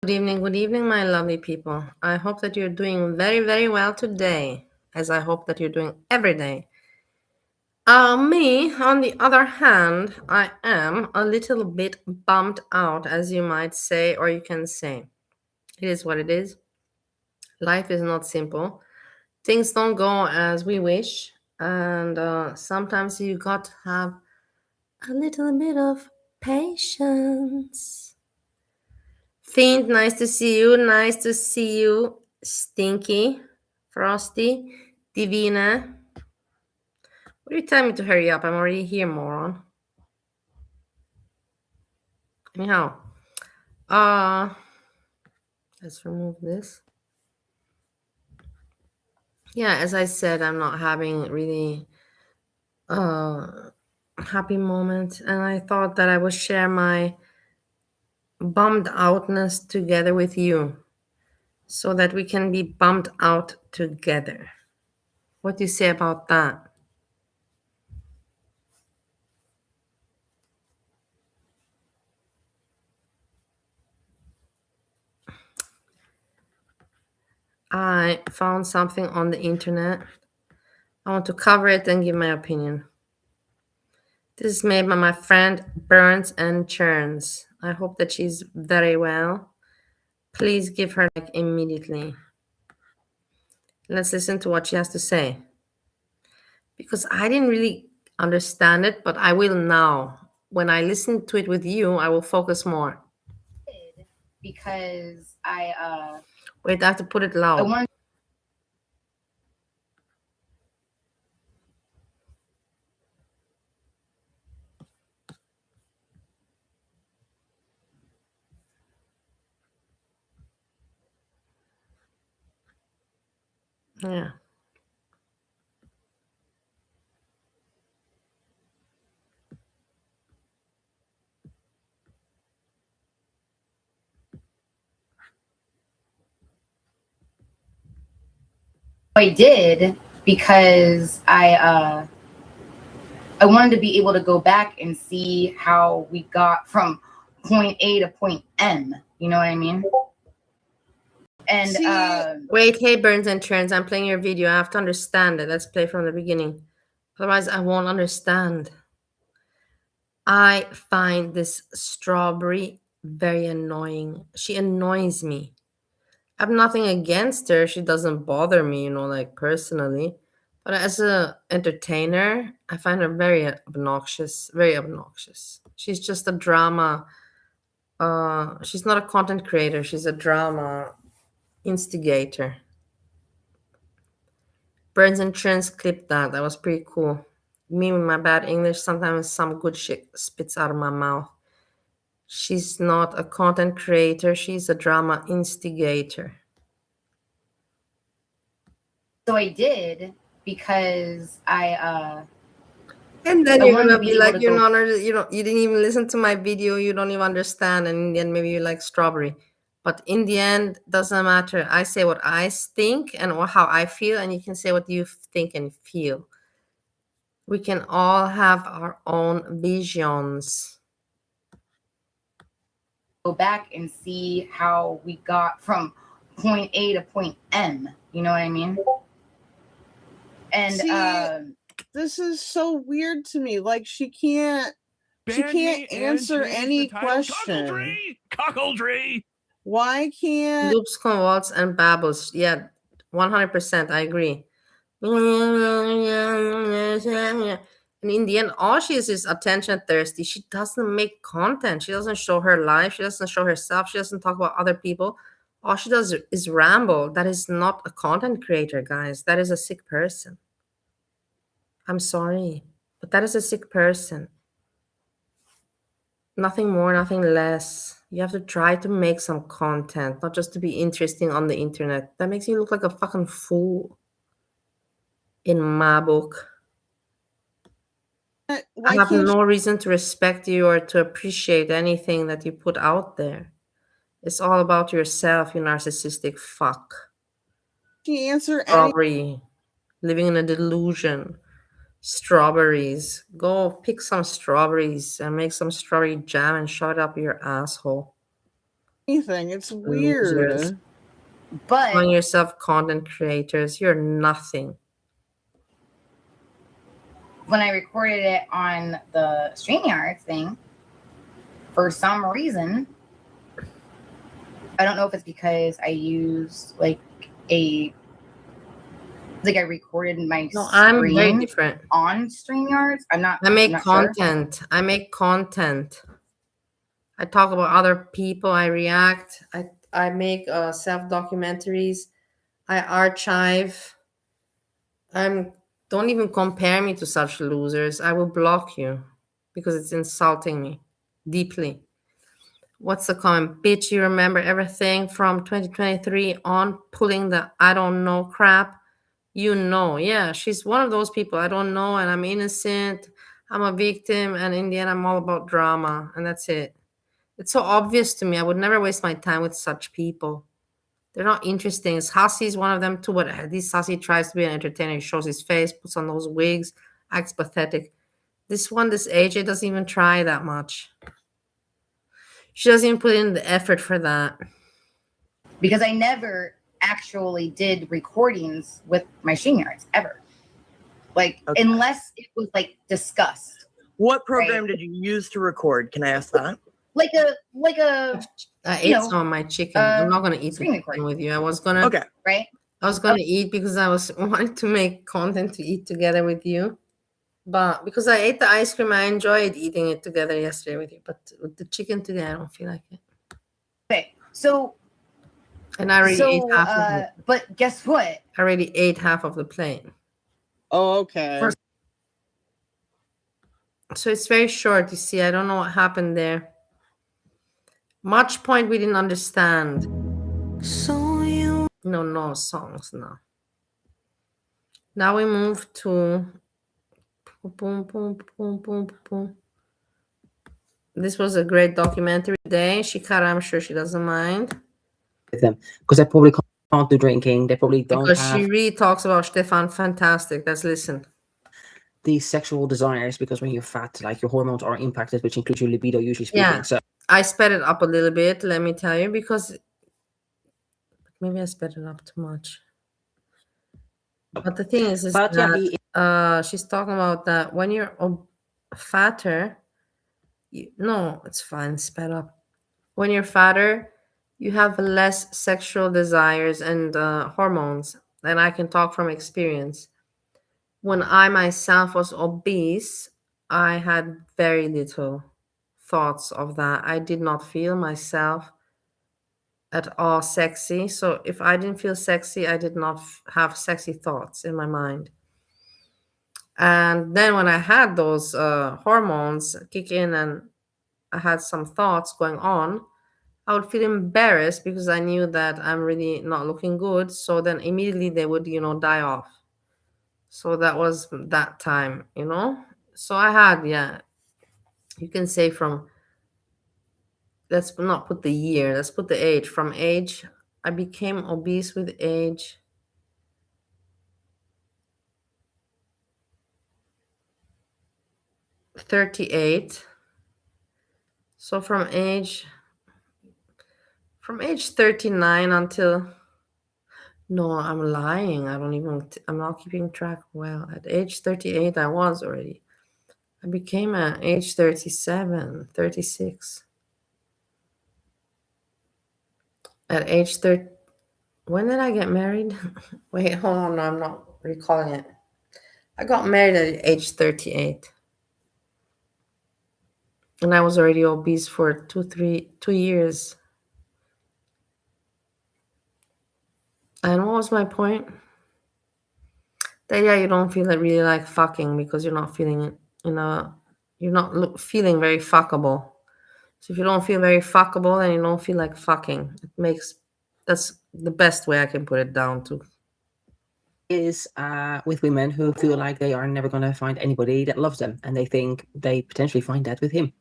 Good evening, my lovely people. I hope that you're doing very, very well today, as I hope that you're doing every day. Me, on the other hand, I am a little bit bummed out, as you might say, or you can say. It is what it is. Life is not simple. Things don't go as we wish, and sometimes you got to have a little bit of patience. Fiend, nice to see you. Nice to see you. Stinky, Frosty, Divina. What are you telling me to hurry up? I'm already here, moron. Anyhow, uh, let's remove this. Yeah, as I said, I'm not having really happy moment, and I thought that I would share my bummed outness together with you, so that we can be bummed out together. What do you say about that? I found something on the internet. I want to cover it and give my opinion. This is made by my friend Burns and Churns. I hope that she's very well. Please give her like immediately. Let's listen to what she has to say. Because I didn't really understand it, but I will now. When I listen to it with you, I will focus more. Because Wait, I have to put it loud. I want Yeah. I did because I wanted to be able to go back and see how we got from point A to point M. You know what I mean? And Wait, hey Burns and Churns, I'm playing your video. I have to understand it. Let's play from the beginning. Otherwise, I won't understand. I find this strawberry very annoying. She annoys me. I have nothing against her. She doesn't bother me, like personally. But as a entertainer, I find her very obnoxious. Very obnoxious. She's just a drama. She's not a content creator. She's a drama instigator. Burns and Trends clipped that. That was pretty cool. Me with my bad English, sometimes some good shit spits out of my mouth. She's not a content creator, she's a drama instigator. so I did because And then I you're wanted gonna to be be able like, to go. you didn't even listen to my video, you don't even understand, and then maybe you like strawberry. But in the end, doesn't matter. I say what I think and how I feel, and you can say what you think and feel. We can all have our own visions. Go back and see how we got from point A to point M. You know what I mean? And this is so weird to me. Like she can't answer any question. Cuckoldry. Why can't Loops, convolts, and babbles. Yeah, 100%. I agree. And in the end, all she is attention thirsty. She doesn't make content. She doesn't show her life. She doesn't show herself. She doesn't talk about other people. All she does is ramble. That is not a content creator, guys. That is a sick person. I'm sorry, but that is a sick person. Nothing more, nothing less. You have to try to make some content, not just to be interesting on the internet. That makes you look like a fucking fool. In my book, I why have can't no reason to respect you or to appreciate anything that you put out there. It's all about yourself, you narcissistic fuck. she answer any Strawberry, living in a delusion. Strawberries. Go pick some strawberries and make some strawberry jam and shove it up your asshole. anything. It's weird. Losers. But Calling yourself content creators, you're nothing. when I recorded it on the StreamYard thing, for some reason, I don't know if it's because I used like I recorded my I'm very screen different. on StreamYards. I make sure. content. I make content. I talk about other people. I react. I make self documentaries. I archive. Don't even compare me to such losers. I will block you because it's insulting me deeply. What's the comment? Bitch, you remember everything from 2023 on, pulling the I don't know crap. You know, yeah, she's one of those people. I don't know, and I'm innocent. I'm a victim, and in the end, I'm all about drama, and that's it. It's so obvious to me. I would never waste my time with such people. They're not interesting. Hussey is one of them too, but at least Hussey tries to be an entertainer. He shows his face, puts on those wigs, acts pathetic. This one, this AJ, doesn't even try that much. She doesn't even put in the effort for that. Because I never actually did recordings with my StreamYards ever. Like, unless it was like discussed. What program did you use to record? Can I ask that? I ate some of my chicken. I'm not gonna eat the chicken with you. I was gonna right. I was gonna eat because I was wanting to make content to eat together with you. But because I ate the ice cream, I enjoyed eating it together yesterday with you. But with the chicken today, I don't feel like it. Okay, so and I already ate half of it. But guess what? I already ate half of the plate. Oh, okay. So it's very short, you see. I don't know what happened there. Much point we didn't understand. No songs now. Now we move to boom, boom, boom, boom, boom. This was a great documentary day. Shikara, I'm sure she doesn't mind. With them because they probably can't do drinking. They probably don't because have she really talks about Stefan. Fantastic. Let's listen. these sexual desires, because when you're fat, like your hormones are impacted, which includes your libido, usually speaking. Yeah. So I sped it up a little bit, let me tell you, because maybe I sped it up too much. But the thing is that she's talking about that when you're fatter, no, it's fine, sped up. When you're fatter, you have less sexual desires and hormones, and I can talk from experience. When I myself was obese, I had very little thoughts of that. I did not feel myself at all sexy. So if I didn't feel sexy, I did not have sexy thoughts in my mind. And then when I had those hormones kick in and I had some thoughts going on, I would feel embarrassed because I knew that I'm really not looking good. So then immediately they would, die off. So that was that time, So I had, you can say from, let's not put the year, let's put the age. From age, I became obese with age 38. So from age 39 until, no, I'm lying. I'm not keeping track well. At age 38, I was already. I became at age 37, 36. At age 30, when did I get married? Wait, hold on. No, I'm not recalling it. I got married at age 38. And I was already obese for 2 years. And what was my point? That you don't feel really like fucking because you're not feeling it, you're not feeling very fuckable. So if you don't feel very fuckable, then you don't feel like fucking. That's the best way I can put it down to. Is with women who feel like they are never going to find anybody that loves them, and they think they potentially find that with him.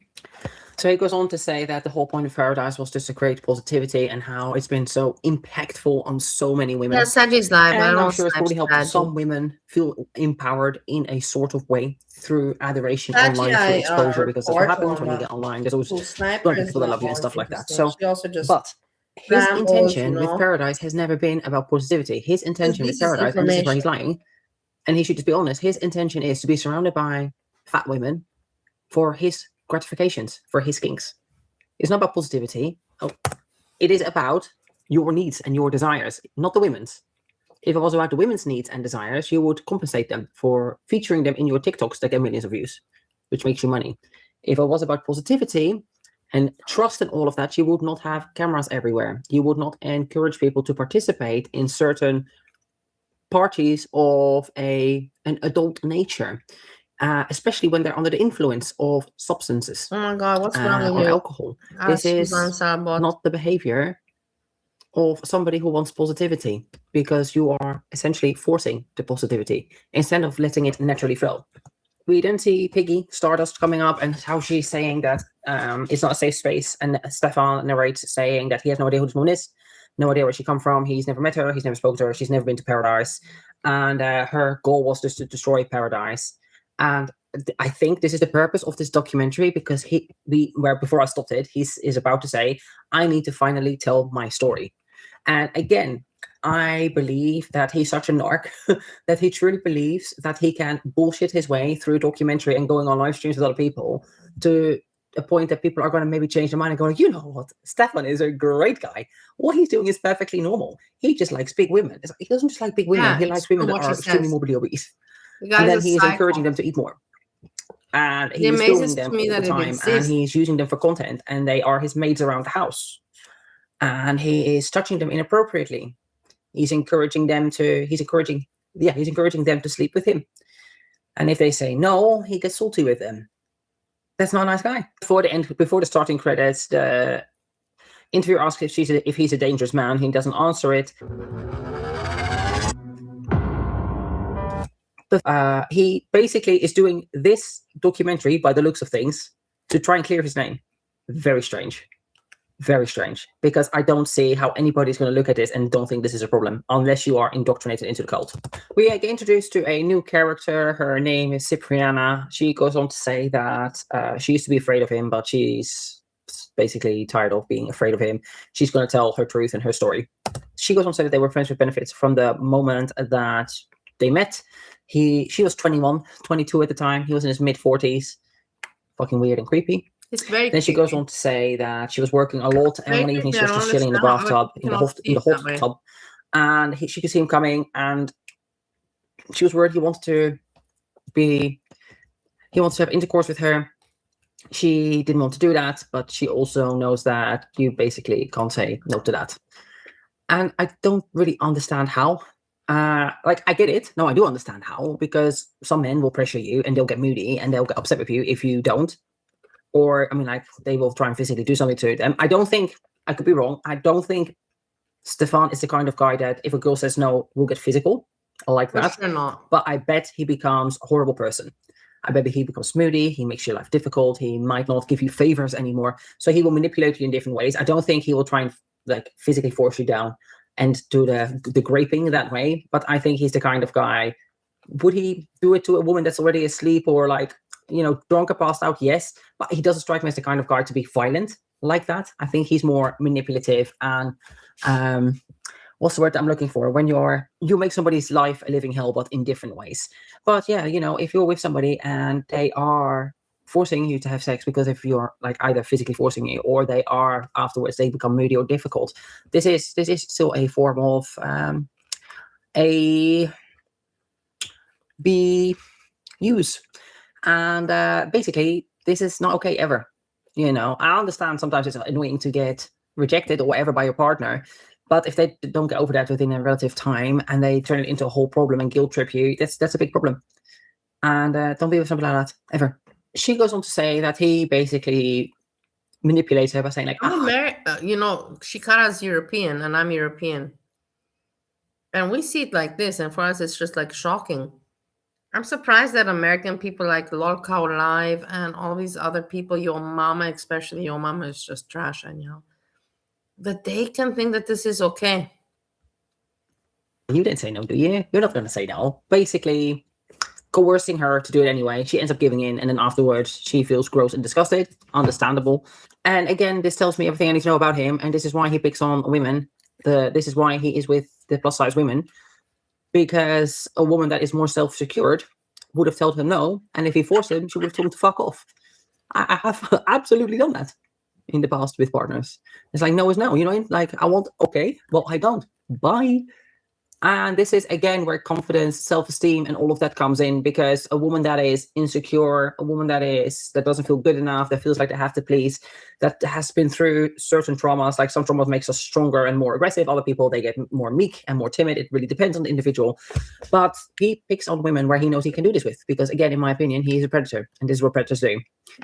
So he goes on to say that the whole point of Paradise was just to create positivity and how it's been so impactful on so many women. Yeah, Saji's live. I And I'm don't sure it's probably snipe helped Saji. some women feel empowered in a sort of way through adoration Saji, online, through exposure, because that's what happens when you get online. There's always Cool sniper plenty of is people that not love you and always stuff like that. interesting. So, She also just but his rambles, intention you with know? Paradise has never been about positivity. His intention with this is Paradise, and this is where he's information. lying, and he should just be honest, his intention is to be surrounded by fat women for his gratifications, for his kinks. It's not about positivity. Oh, it is about your needs and your desires, not the women's. If it was about the women's needs and desires, you would compensate them for featuring them in your TikToks that get millions of views, which makes you money. If it was about positivity and trust and all of that, you would not have cameras everywhere. You would not encourage people to participate in certain parties of an adult nature, especially when they're under the influence of substances Oh my God, what's wrong with or you? alcohol. This is not the behavior of somebody who wants positivity, because you are essentially forcing the positivity instead of letting it naturally flow. We then see Piggy Stardust coming up and how she's saying that it's not a safe space, and Stefan narrates saying that he has no idea who this woman is, no idea where she come from, he's never met her, he's never spoken to her, she's never been to Paradise, and her goal was just to destroy Paradise. And I think this is the purpose of this documentary, because before I stopped it, he is about to say, I need to finally tell my story. And again, I believe that he's such a narc that he truly believes that he can bullshit his way through a documentary and going on live streams with other people to a point that people are going to maybe change their mind and go, you know what, Stefan is a great guy. What he's doing is perfectly normal. He just likes big women. He doesn't just like big women. Yeah, he likes women that are extremely morbidly obese. And then he is encouraging them to eat more. And he is filming them all the time, and he's using them for content, and they are his maids around the house. And he is touching them inappropriately. He's encouraging them to sleep with him. And if they say no, he gets salty with them. That's not a nice guy. Before the starting credits, the interviewer asks if he's a dangerous man. He doesn't answer it. He basically is doing this documentary, by the looks of things, to try and clear his name. Very strange. Very strange, because I don't see how anybody's going to look at this and don't think this is a problem, unless you are indoctrinated into the cult. We get introduced to a new character. Her name is Cipriana. She goes on to say that she used to be afraid of him, but she's basically tired of being afraid of him. She's going to tell her truth and her story. She goes on to say that they were friends with benefits from the moment that they met. She was 21, 22 at the time. He was in his mid-40s. Fucking weird and creepy. It's very then she goes on to say that she was working a lot, and one evening she was just chilling in the bathtub, in the hot tub, and she could see him coming, and she was worried he wants to have intercourse with her. She didn't want to do that, but she also knows that you basically can't say no to that. And I don't really understand how. I get it. No, I do understand how, because some men will pressure you and they'll get moody and they'll get upset with you if you don't. Or, they will try and physically do something to them. I don't think, I could be wrong, I don't think Stefan is the kind of guy that if a girl says no, will get physical. I like that. Sure not. But I bet he becomes a horrible person. I bet he becomes moody, he makes your life difficult, he might not give you favors anymore. So he will manipulate you in different ways. I don't think he will try and physically force you down and do the graping that way. But I think he's the kind of guy, would he do it to a woman that's already asleep or drunk or passed out? Yes, but he doesn't strike me as the kind of guy to be violent like that. I think he's more manipulative and what's the word that I'm looking for? When you make somebody's life a living hell, but in different ways. But yeah, if you're with somebody and they are forcing you to have sex, because if you're either physically forcing you or they are afterwards, they become moody or difficult. This is still a form of use. And basically, this is not okay ever. I understand sometimes it's annoying to get rejected or whatever by your partner, but if they don't get over that within a relative time and they turn it into a whole problem and guilt trip you, that's a big problem. And don't be with somebody like that ever. She goes on to say that he basically manipulates her by saying Shikara's European and I'm European. And we see it like this, and for us it's just shocking. I'm surprised that American people like Lolcow Live and all these other people, your mama, especially your mama, is just trash, anyhow. That they can think that this is okay. You didn't say no, do you? You're not going to say no. Basically, coercing her to do it anyway. She ends up giving in, and then afterwards, she feels gross and disgusted. Understandable. And again, this tells me everything I need to know about him, and this is why he picks on women. This is why he is with the plus-size women, because a woman that is more self-secured would have told him no, and if he forced him, she would have told him to fuck off. I have absolutely done that in the past with partners. It's like, no is no, you know, like, I want, okay, well, I don't. Bye. And this is, again, where confidence, self-esteem, and all of that comes in, because a woman that is insecure, a woman that doesn't feel good enough, that feels like they have to please, that has been through certain traumas, like some traumas makes us stronger and more aggressive. Other people, they get more meek and more timid. It really depends on the individual. But he picks on women where he knows he can do this with, because, again, in my opinion, he is a predator, and this is what predators do.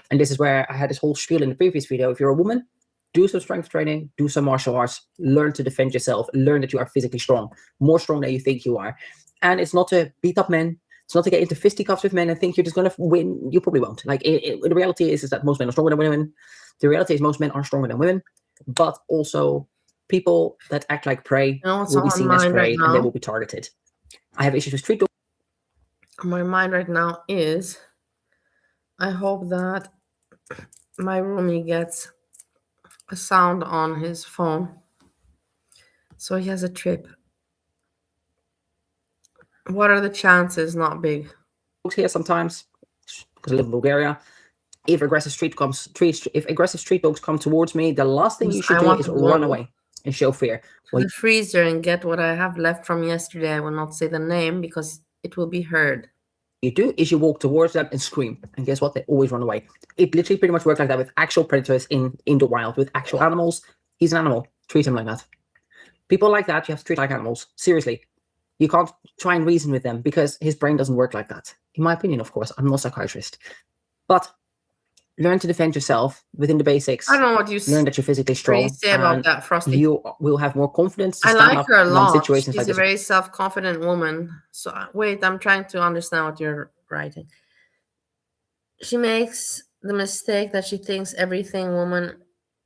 And this is where I had this whole spiel in the previous video. If you're a woman, do some strength training, do some martial arts, learn to defend yourself, learn that you are physically strong, more strong than you think you are. And it's not to beat up men. It's not to get into fisticuffs with men and think you're just going to win. You probably won't. Like, the reality is that most men are stronger than women. The reality is most men are stronger than women. But also, people that act like prey will be seen as prey, and they will be targeted. I have issues with street dogs. My mind right now is, I hope that my roomie gets a sound on his phone, so he has a trip. What are the chances? Not big. Here sometimes, because I live in Bulgaria. If aggressive street dogs come towards me, the last thing you should do is run away and show fear. The freezer and get what I have left from yesterday. I will not say the name because it will be heard. You do is you walk towards them and scream, and guess what? They always run away. It literally pretty much works like that with actual predators in the wild, with actual animals. He's an animal. Treat him like that. People like that, you have to treat like animals. Seriously. You can't try and reason with them because his brain doesn't work like that. In my opinion, of course. I'm not a psychiatrist. But learn to defend yourself within the basics. I don't know what you learn that you're physically strong. Say about that, Frosty. You will have more confidence to I stand like up her a lot. situations She's like a this. very self-confident woman. So wait, I'm trying to understand what you're writing. She makes the mistake that she thinks everything woman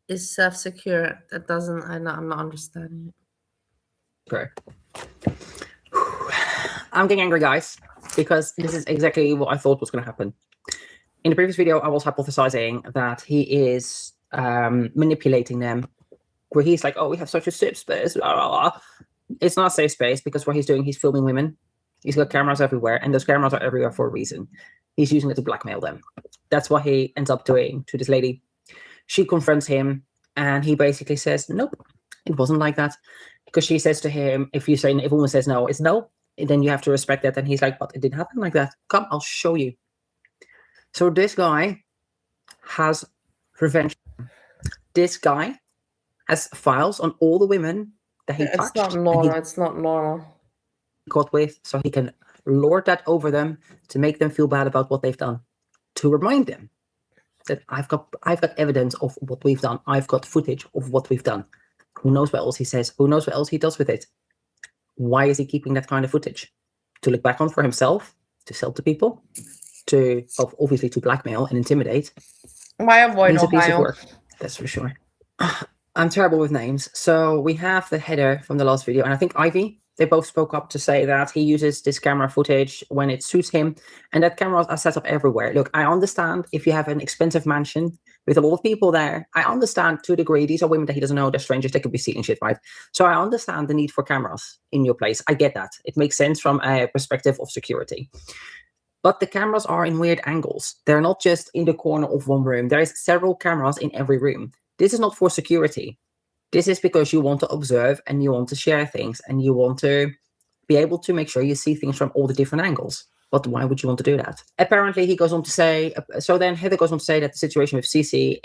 is self-secure. That doesn't, I'm not understanding it. Okay. I'm getting angry, guys, because this is exactly what I thought was going to happen. In the previous video, I was hypothesizing that he is manipulating them, where he's like, oh, we have such a safe space, blah, blah, blah. It's not a safe space, because what he's doing, he's filming women. He's got cameras everywhere, and those cameras are everywhere for a reason. He's using it to blackmail them. That's what he ends up doing to this lady. She confronts him, and he basically says, nope, it wasn't like that. Because she says to him, if a woman says no, it's no, then you have to respect that. And he's like, but it didn't happen like that. Come, I'll show you. So this guy has revenge. This guy has files on all the women that he touched. It's not normal. It's not normal. Caught with, so he can lord that over them to make them feel bad about what they've done. To remind them that I've got evidence of what we've done. I've got footage of what we've done. Who knows what else he says? Who knows what else he does with it? Why is he keeping that kind of footage? To look back on for himself? To sell to people? Obviously to blackmail and intimidate. Why avoid Ohio? He's a piece of work, that's for sure. I'm terrible with names. So we have the header from the last video, and I think Ivy, they both spoke up to say that he uses this camera footage when it suits him, and that cameras are set up everywhere. Look, I understand if you have an expensive mansion with a lot of people there. I understand to a degree. These are women that he doesn't know. They're strangers. They could be stealing shit, right? So I understand the need for cameras in your place. I get that. It makes sense from a perspective of security. But the cameras are in weird angles. They're not just in the corner of one room. There is several cameras in every room. This is not for security. This is because you want to observe and you want to share things and you want to be able to make sure you see things from all the different angles. But why would you want to do that? Apparently, he goes on to say, so then Heather goes on to say that the situation with Cece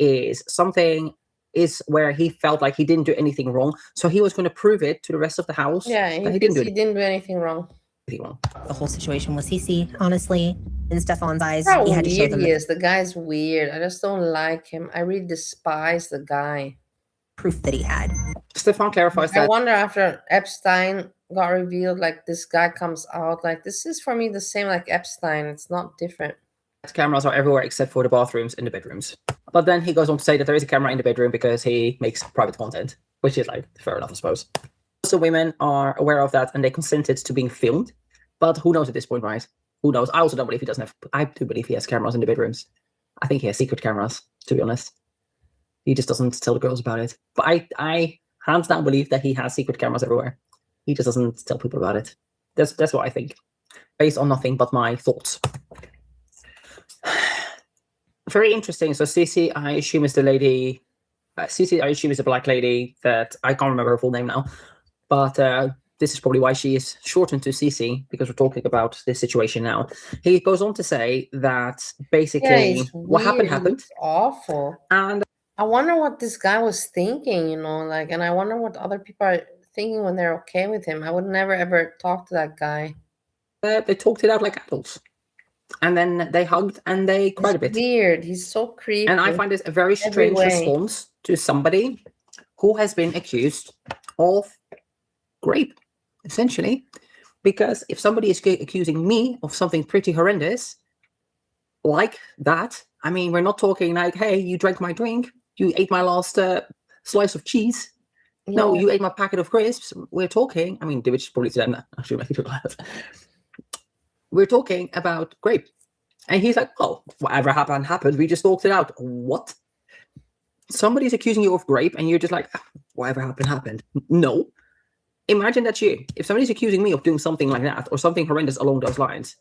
is where he felt like he didn't do anything wrong. So he was going to prove it to the rest of the house. Yeah, he didn't do anything wrong. The whole situation with Cece, honestly, in Stefan's eyes, How he had to show weird them he is. The guy's weird. I just don't like him. I really despise the guy. proof that he had. Stefan clarifies I that. wonder after Epstein got revealed, like this guy comes out, like this is for me the same like Epstein. It's not different. Cameras are everywhere except for the bathrooms and the bedrooms. But then he goes on to say that there is a camera in the bedroom because he makes private content, which is like fair enough, I suppose. So women are aware of that and they consented to being filmed. But who knows at this point, right? Who knows? I also don't believe he doesn't have. I do believe he has cameras in the bedrooms. I think he has secret cameras, to be honest. He just doesn't tell the girls about it. But I hands down believe that he has secret cameras everywhere. He just doesn't tell people about it. That's what I think, based on nothing but my thoughts. Very interesting. So Cici, I assume is the lady. Cici, I assume is a black lady that I can't remember her full name now, but this is probably why she is shortened to Cici, because we're talking about this situation now. He goes on to say that basically what happened. It's awful. And I wonder what this guy was thinking, you know, like, and I wonder what other people are thinking when they're okay with him. I would never ever talk to that guy. They talked it out like adults. And then they hugged and they cried a bit. Weird. He's so creepy. And I find this a very strange response to somebody who has been accused of rape, essentially. Because if somebody is accusing me of something pretty horrendous like that, I mean, we're not talking like, hey, you drank my drink, you ate my last slice of cheese. Yeah. No, you ate my packet of crisps. We're talking, I mean, which probably to them, actually make it look like that. We're talking about grape. And he's like, oh, whatever happened. We just talked it out. What? Somebody's accusing you of grape and you're just like, whatever happened. No. Imagine that if somebody's accusing me of doing something like that or something horrendous along those lines,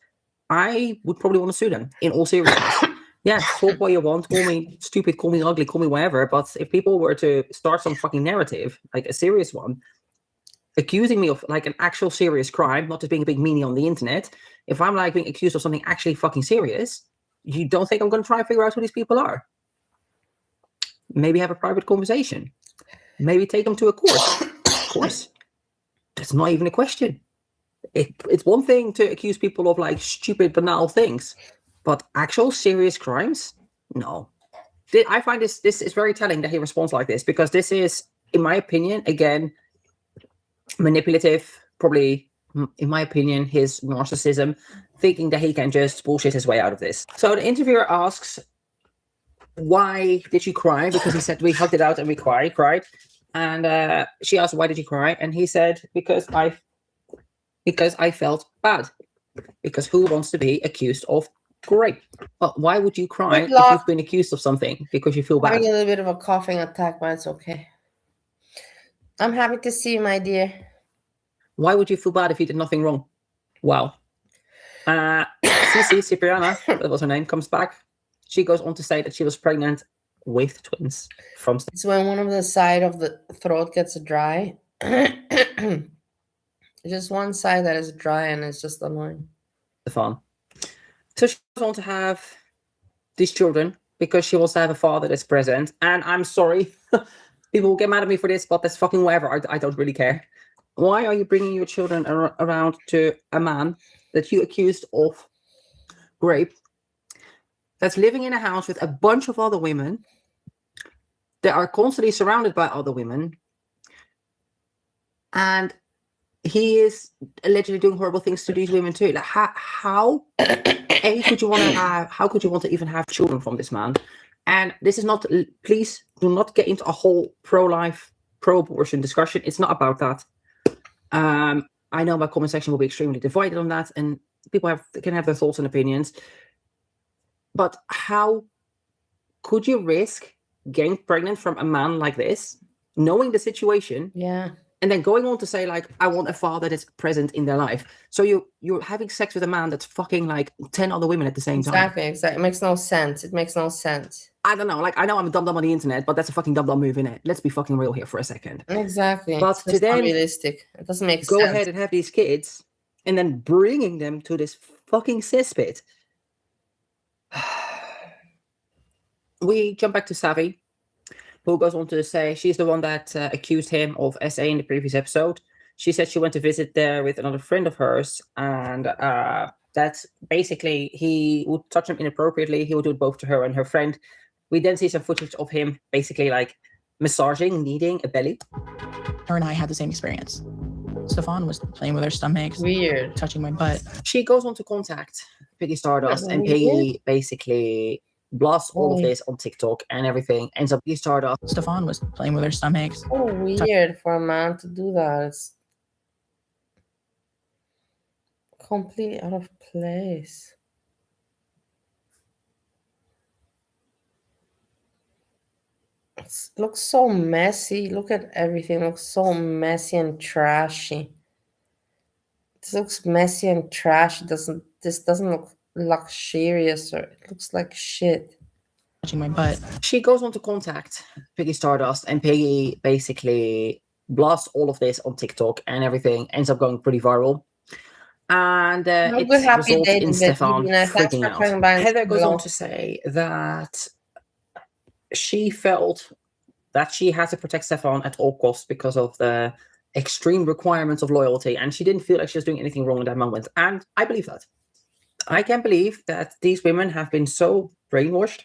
I would probably want to sue them in all seriousness. Yeah, talk what you want, call me stupid, call me ugly, call me whatever. But if people were to start some fucking narrative, like a serious one, accusing me of like an actual serious crime, not just being a big meanie on the internet, if I'm like being accused of something actually fucking serious, you don't think I'm going to try and figure out who these people are? Maybe have a private conversation. Maybe take them to a court. Of course. That's not even a question. It's one thing to accuse people of like stupid, banal things, but actual serious crimes? No. I find this is very telling that he responds like this, because this is, in my opinion, again, manipulative, probably, in my opinion, his narcissism, thinking that he can just bullshit his way out of this. So the interviewer asks, why did you cry? Because he said, we hugged it out and we cried. And she asked, why did you cry? And he said, because I felt bad. Because who wants to be accused of rape? But why would you cry if you've been accused of something? Because you feel bad. Having a little bit of a coughing attack, but it's okay. I'm happy to see you, my dear. Why would you feel bad if you did nothing wrong? Wow. Cipriana, that was her name, comes back. She goes on to say that she was pregnant with twins. It's when one of the side of the throat gets dry. Just one side that is dry and it's just annoying. Fun. So she goes on to have these children because she wants to have a father that's present. And I'm sorry, people will get mad at me for this, but that's fucking whatever. I don't really care. Why are you bringing your children around to a man that you accused of rape, that's living in a house with a bunch of other women, that are constantly surrounded by other women, and he is allegedly doing horrible things to these women too? Like, how could you want to even have children from this man? And this is not, please do not get into a whole pro-life, pro-abortion discussion. It's not about that. I know my comment section will be extremely divided on that, and people can have their thoughts and opinions. But how could you risk getting pregnant from a man like this, knowing the situation? Yeah. And then going on to say, like, I want a father that's present in their life. So you're having sex with a man that's fucking like 10 other women at the same time. Exactly. It makes no sense. I don't know. Like, I know I'm a dumb on the internet, but that's a fucking dumb move, innit? Let's be fucking real here for a second. Exactly. But to then realistic. It doesn't make sense. Go ahead and have these kids and then bringing them to this fucking cesspit. We jump back to Savvy, who goes on to say she's the one that accused him of SA in the previous episode. She said she went to visit there with another friend of hers, and that's basically he would touch him inappropriately. He would do it both to her and her friend. We then see some footage of him basically like massaging, kneading a belly. Her and I had the same experience. Stefan was playing with her stomach, Weird. touching my butt. She goes on to contact Piggy Stardust, and Weird. Piggy basically blasts all of Why? this on TikTok, and everything ends up Piggy Stardust. Stefan was playing with her stomach. So weird for a man to do that. It's completely out of place. It looks so messy. Look at everything. It looks so messy and trashy. This looks messy and trashy. This doesn't look luxurious, or it looks like shit. Touching my butt. She goes on to contact Piggy Stardust, and Piggy basically blasts all of this on TikTok, and everything ends up going pretty viral. And it good happy results day in to Stefan Edina. Thanks freaking for out. coming by and Heather saying goes on hello. to say that she felt that she had to protect Stefan at all costs because of the extreme requirements of loyalty, and she didn't feel like she was doing anything wrong in that moment. And I believe that. I can believe that these women have been so brainwashed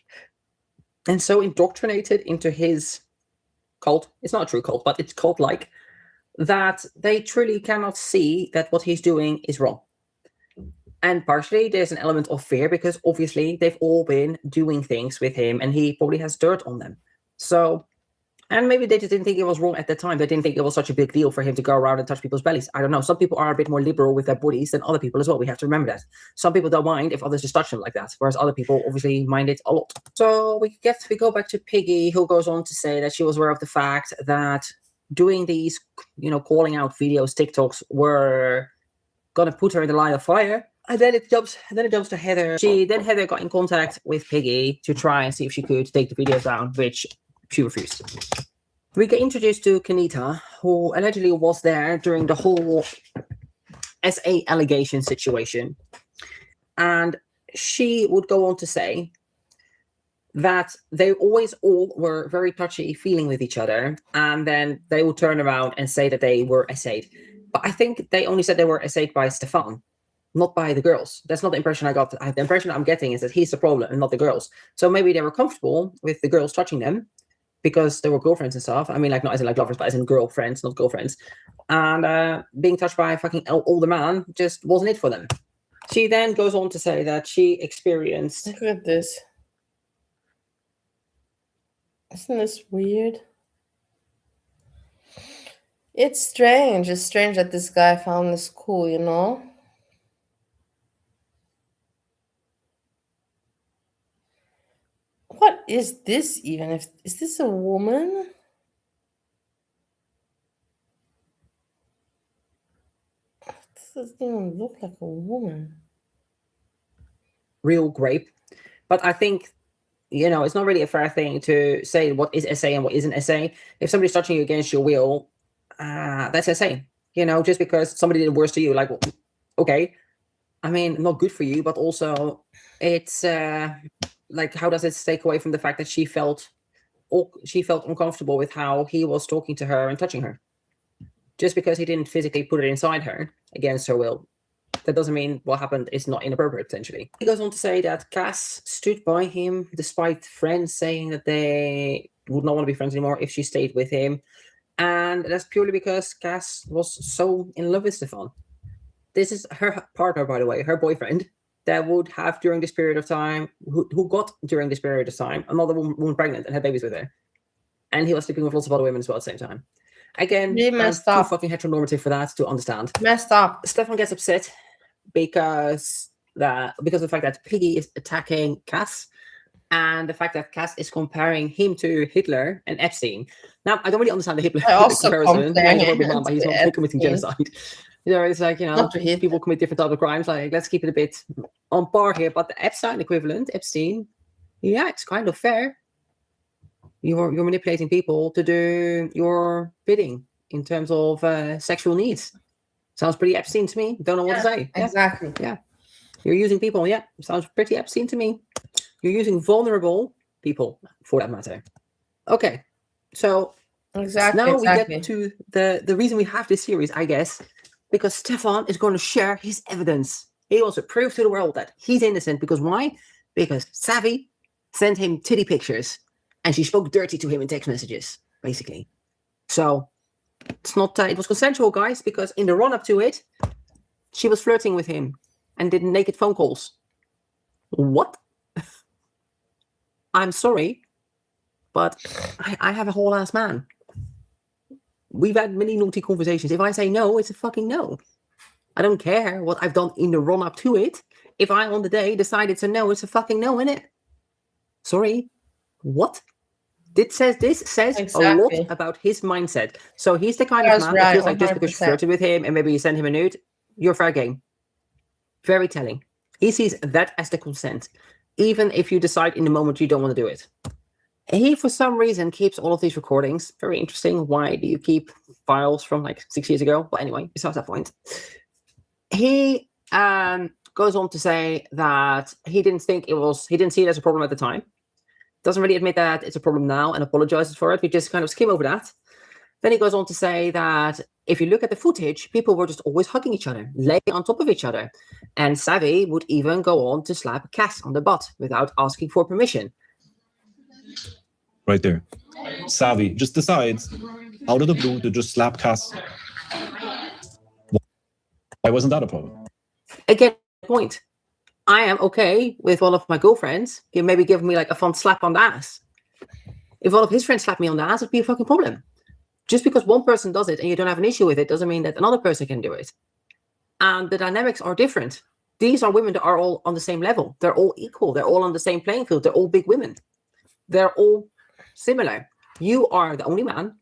and so indoctrinated into his cult. It's not a true cult, but it's cult-like, that they truly cannot see that what he's doing is wrong. And partially there's an element of fear, because obviously they've all been doing things with him and he probably has dirt on them. So, and maybe they just didn't think it was wrong at the time. They didn't think it was such a big deal for him to go around and touch people's bellies. I don't know. Some people are a bit more liberal with their bodies than other people as well. We have to remember that. Some people don't mind if others just touch them like that, whereas other people obviously mind it a lot. So we go back to Piggy, who goes on to say that she was aware of the fact that doing these, calling out videos, TikToks, were gonna put her in the line of fire. And then it jumps to Heather. Heather got in contact with Piggy to try and see if she could take the videos down, which she refused. We get introduced to Kenita, who allegedly was there during the whole SA allegation situation. And she would go on to say that they always all were very touchy feeling with each other, and then they would turn around and say that they were SA'd. But I think they only said they were SA'd by Stefan, not by the girls. That's not the impression I got. The impression I'm getting is that he's the problem and not the girls. So maybe they were comfortable with the girls touching them because they were girlfriends and stuff. I mean, like, not as in like lovers, but as in girlfriends, not girlfriends. And being touched by a fucking older man just wasn't it for them. She then goes on to say that she experienced... Look at this. Isn't this weird? It's strange. It's strange that this guy found this cool, What is this even? Is this a woman? This doesn't even look like a woman. Real grape. But I think, it's not really a fair thing to say what is SA and what isn't SA. If somebody's touching you against your will, that's SA. Just because somebody did worse to you, like, okay. I mean, not good for you, but also it's like, how does it take away from the fact that she felt uncomfortable with how he was talking to her and touching her? Just because he didn't physically put it inside her against her will, that doesn't mean what happened is not inappropriate, potentially. He goes on to say that Cass stood by him despite friends saying that they would not want to be friends anymore if she stayed with him. And that's purely because Cass was so in love with Stefan. This is her partner, by the way, her boyfriend, that would have during this period of time, who got during this period of time, another woman pregnant and had babies with her. And he was sleeping with lots of other women as well at the same time. Again, I'm too fucking heteronormative for that to understand. Messed up. Stefan gets upset because of the fact that Piggy is attacking Cass, and the fact that Cass is comparing him to Hitler and Epstein. Now, I don't really understand the Hitler comparison. But he's not committing genocide. It's like, people commit different types of crimes. Like, let's keep it a bit on par here. But the Epstein equivalent, Epstein, yeah, it's kind of fair. You're manipulating people to do your bidding in terms of sexual needs. Sounds pretty Epstein to me. Don't know what to say. Exactly. Yeah. You're using people. Yeah. Sounds pretty Epstein to me. You're using vulnerable people, for that matter. Okay. So now we get to the reason we have this series, I guess, because Stefan is going to share his evidence. He wants to prove to the world that he's innocent. Because why? Because Savvy sent him titty pictures and she spoke dirty to him in text messages, basically. So It's not. It was consensual, guys, because in the run-up to it, she was flirting with him and did naked phone calls. What? I'm sorry, but I have a whole ass man. We've had many naughty conversations. If I say no, it's a fucking no. I don't care what I've done in the run-up to it. If I on the day decide it's a no, it's a fucking no, innit? Sorry. What? This says Exactly. a lot about his mindset. So he's the kind of That's man right, that feels like just because you 100%. flirted with him and maybe you send him a nude, you're fair game. Very telling. He sees that as the consent, even if you decide in the moment you don't want to do it. He, for some reason, keeps all of these recordings. Very interesting. Why do you keep files from like 6 years ago? But anyway, besides that point, he goes on to say that he didn't see it as a problem at the time. Doesn't really admit that it's a problem now and apologizes for it. We just kind of skim over that. Then he goes on to say that if you look at the footage, people were just always hugging each other, laying on top of each other. And Savvy would even go on to slap Cass on the butt without asking for permission. Right there. Savvy just decides, out of the blue, to just slap Cass. Why wasn't that a problem? Again, point. I am okay with one of my girlfriends maybe give me like a fun slap on the ass. If one of his friends slapped me on the ass, it'd be a fucking problem. Just because one person does it and you don't have an issue with it doesn't mean that another person can do it. And the dynamics are different. These are women that are all on the same level. They're all equal. They're all on the same playing field. They're all big women. They're all similar. You are the only man.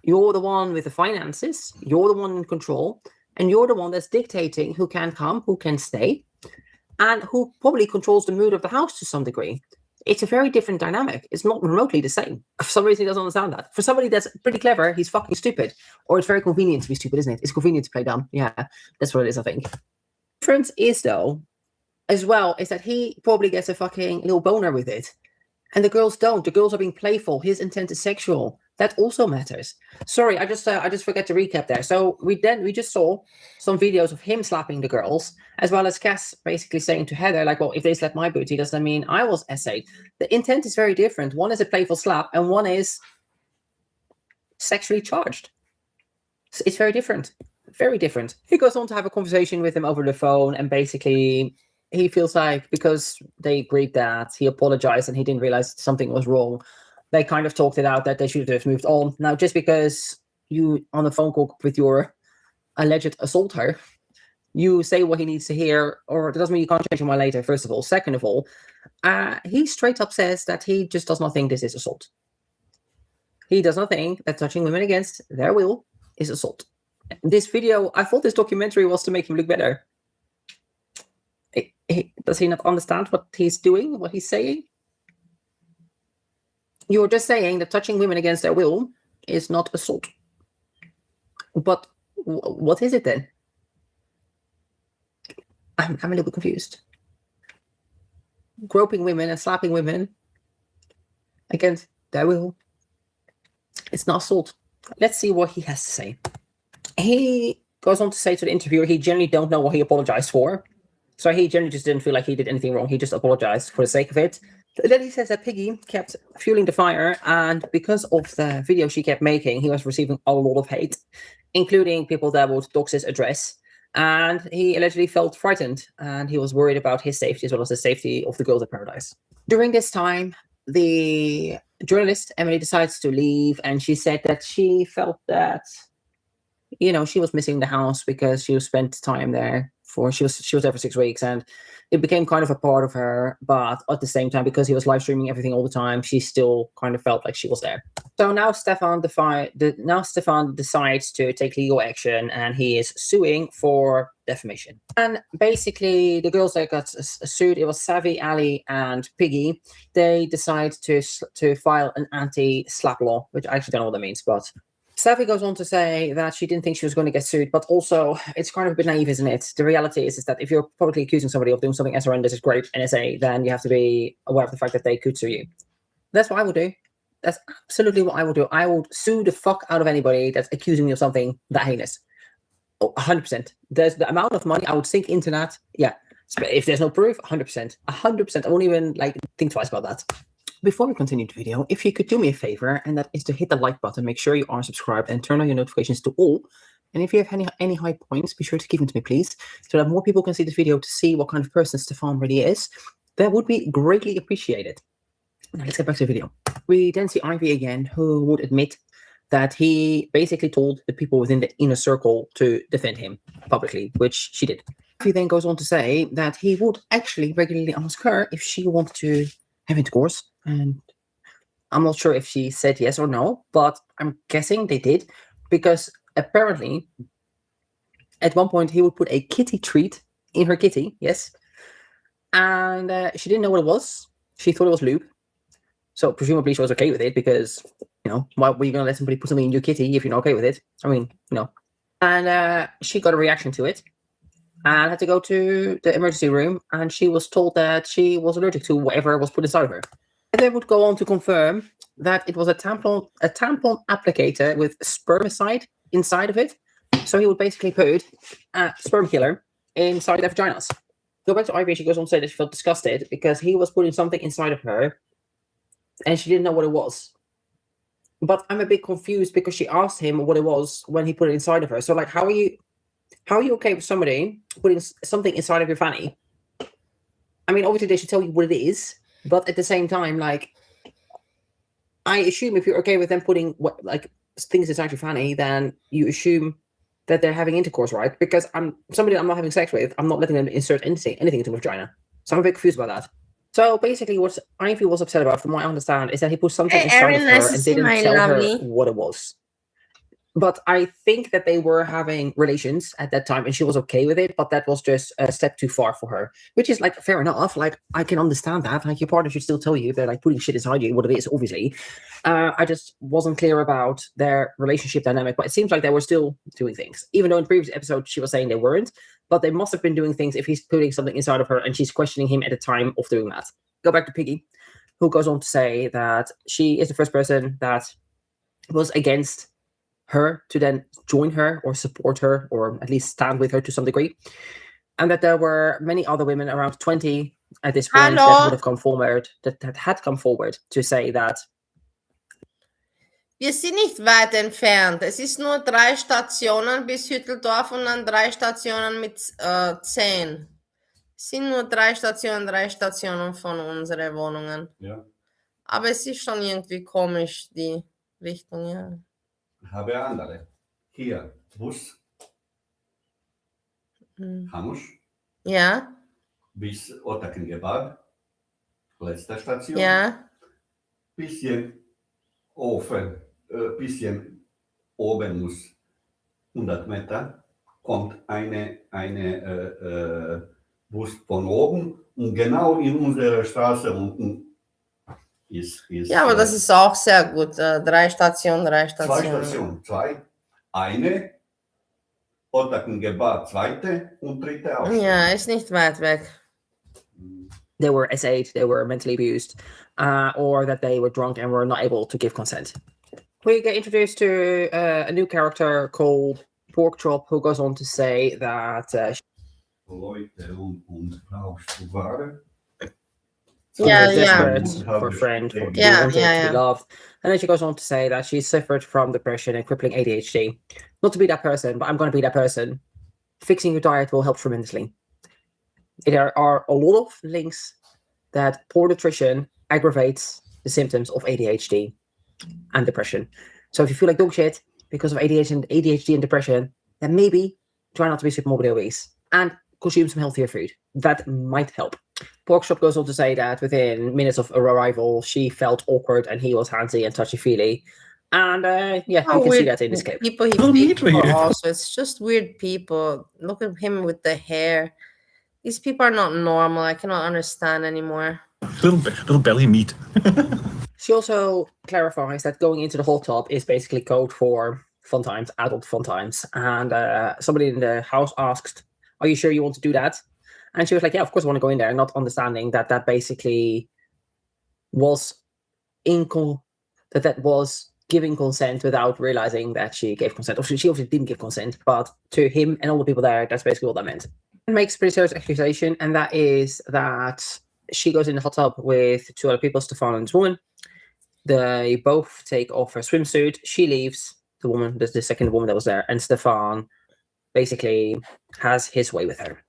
You're the one with the finances. You're the one in control. And you're the one that's dictating who can come, who can stay, and who probably controls the mood of the house to some degree. It's a very different dynamic. It's not remotely the same. For some reason, he doesn't understand that. For somebody that's pretty clever, he's fucking stupid. Or it's very convenient to be stupid, isn't it? It's convenient to play dumb. Yeah, that's what it is, I think. The difference is, though, as well, is that he probably gets a fucking little boner with it. And the girls don't. The girls are being playful. His intent is sexual. That also matters. Sorry, I just forgot to recap there. So we just saw some videos of him slapping the girls, as well as Cass basically saying to Heather, like, well, if they slap my booty, does that mean I was essayed? The intent is very different. One is a playful slap, and one is sexually charged. So it's very different. Very different. He goes on to have a conversation with him over the phone, and basically he feels like because they agreed that he apologized and he didn't realize something was wrong, they kind of talked it out that they should have moved on. Now, just because you on a phone call with your alleged assaulter, you say what he needs to hear, or it doesn't mean you can't change your mind later, first of all. Second of all, he straight up says that he just does not think this is assault. He does not think that touching women against their will is assault. This video, I thought this documentary was to make him look better. Does he not understand what he's doing, what he's saying? You're just saying that touching women against their will is not assault. But what is it then? I'm a little bit confused. Groping women and slapping women against their will, it's not assault. Let's see what he has to say. He goes on to say to the interviewer he generally don't know what he apologized for. So he generally just didn't feel like he did anything wrong. He just apologized for the sake of it. Then he says that Piggy kept fueling the fire, and because of the video she kept making, he was receiving a lot of hate, including people that would dox his address. And he allegedly felt frightened, and he was worried about his safety as well as the safety of the girls at Paradise. During this time, the journalist, Emily, decides to leave, and she said that she felt that, you know, she was missing the house because she spent time there. She was there for 6 weeks, and it became kind of a part of her. But at the same time, because he was live streaming everything all the time, she still kind of felt like she was there. So now Stefan decides to take legal action, and he is suing for defamation. And basically, the girls that got sued, it was Savvy, Ali, and Piggy. They decide to file an anti-slap law, which I actually don't know what that means, but. Savvy goes on to say that she didn't think she was going to get sued, but also it's kind of a bit naive, isn't it? The reality is that if you're publicly accusing somebody of doing something as horrendous as rape, NSA, then you have to be aware of the fact that they could sue you. That's what I would do. That's absolutely what I would do. I would sue the fuck out of anybody that's accusing me of something that heinous. 100%. There's the amount of money I would sink into that. Yeah. If there's no proof, 100%. 100%. I won't even think twice about that. Before we continue the video, if you could do me a favor, and that is to hit the like button, make sure you are subscribed and turn on your notifications to all. And if you have any high points, be sure to give them to me, please, so that more people can see this video to see what kind of person Stefan really is. That would be greatly appreciated. Now let's get back to the video. We then see Ivy again, who would admit that he basically told the people within the inner circle to defend him publicly, which she did. He then goes on to say that he would actually regularly ask her if she wanted to have intercourse, and I'm not sure if she said yes or no, but I'm guessing they did, because apparently at one point he would put a kitty treat in her kitty, yes, and she didn't know what it was. She thought it was lube, so presumably she was okay with it, because, you know, why were you going to let somebody put something in your kitty if you're not okay with it? I mean, you know. And she got a reaction to it and had to go to the emergency room, and she was told that she was allergic to whatever was put inside of her. And they would go on to confirm that it was a tampon applicator with spermicide inside of it. So he would basically put a sperm killer inside their vaginas. Go back to Ivy, she goes on to say that she felt disgusted because he was putting something inside of her and she didn't know what it was. But I'm a bit confused because she asked him what it was when he put it inside of her. So, like, how are you okay with somebody putting something inside of your fanny? I mean, obviously they should tell you what it is, but at the same time, like, I assume if you're okay with them putting things inside your fanny, then you assume that they're having intercourse, right? Because somebody I'm not having sex with, I'm not letting them insert anything into my vagina. So I'm a bit confused about that. So basically, what Ivy was upset about, from what I understand, is that he put something inside of her and didn't tell her what it was. But I think that they were having relations at that time and she was okay with it, but that was just a step too far for her, which is, like, fair enough. Like, I can understand that. Like, your partner should still tell you if they're, like, putting shit inside you, what it is, obviously. I just wasn't clear about their relationship dynamic, but it seems like they were still doing things, even though in previous episodes she was saying they weren't, but they must have been doing things if he's putting something inside of her and she's questioning him at the time of doing that. Go back to Piggy, who goes on to say that she is the first person that was against her to then join her or support her or at least stand with her to some degree, and that there were many other women around 20 at this point that would have come forward, that had come forward to say that. Wir sind nicht weit entfernt. Es ist nur 3 Stationen bis Hütteldorf und dann 3 Stationen mit 10. Es sind nur 3 Stationen von unseren Wohnungen. Ja. Aber es ist schon irgendwie komisch, die Richtung, ja. Habe andere. Hier, Bus. Hanusch. Ja. Bis Ottakengabad. Letzte Station. Ja. Bisschen oben muss 100 Meter, kommt eine Bus von oben und genau in unserer Straße unten ist. Ja, aber das ist auch sehr gut. 3 Stationen. 2 Stationen, 2. Eine, Ottakengabad, zweite und dritte auch. Ja, ist nicht weit weg. They were SA'd, they were mentally abused, or that they were drunk and were not able to give consent. We get introduced to a new character called Pork Chop, who goes on to say that desperate for a friend, to be loved. And then she goes on to say that she suffered from depression and crippling ADHD. Not to be that person, but I'm going to be that person. Fixing your diet will help tremendously. There are a lot of links that poor nutrition aggravates the symptoms of ADHD and depression. So if you feel like dog shit because of ADHD and depression, then maybe try not to be super morbidly obese and consume some healthier food. That might help. Porkchop goes on to say that within minutes of arrival, she felt awkward and he was handsy and touchy-feely. And you can see that in this clip. People he speaks also, it's just weird people. Look at him with the hair. These people are not normal. I cannot understand anymore. Little belly meat. She also clarifies that going into the hot tub is basically code for fun times, adult fun times. And somebody in the house asked, "Are you sure you want to do that?" And she was like, "Yeah, of course I want to go in there," not understanding that basically was that was giving consent without realizing that she gave consent. She obviously didn't give consent, but to him and all the people there, that's basically what that meant. It makes a pretty serious accusation, and that is that she goes in the hot tub with 2 other people, Stefan and this woman. They both take off her swimsuit. She leaves, the woman, the second woman that was there, and Stefan basically has his way with her.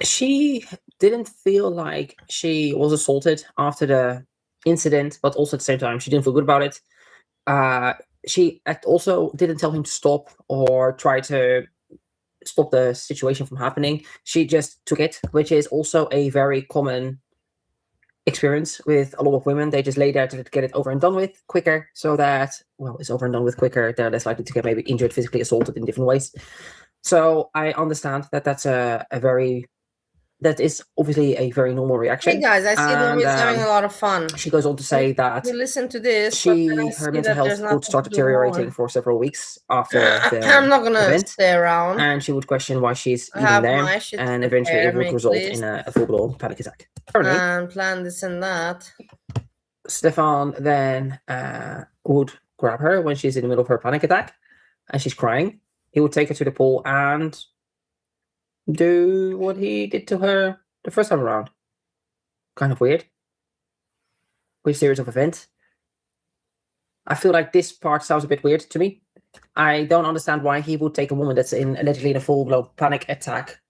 She didn't feel like she was assaulted after the incident, but also at the same time, she didn't feel good about it. She also didn't tell him to stop or try to stop the situation from happening. She just took it, which is also a very common experience with a lot of women. They just lay there to get it over and done with quicker, so that, well, it's over and done with quicker. They're less likely to get maybe injured, physically assaulted in different ways. So I understand that that is obviously a very normal reaction. Hey guys, I see them having a lot of fun. She goes on to say that we listen to this, her mental health would start deteriorating for several weeks after the I'm not gonna event, stay around, and she would question why she's even there, and eventually it would result in a full-blown panic attack. And plan this and that. Stefan then would grab her when she's in the middle of her panic attack and she's crying. He would take her to the pool and do what he did to her the first time around. Kind of weird. Weird series of events. I feel like this part sounds a bit weird to me. I don't understand why he would take a woman that's allegedly in a full-blown panic attack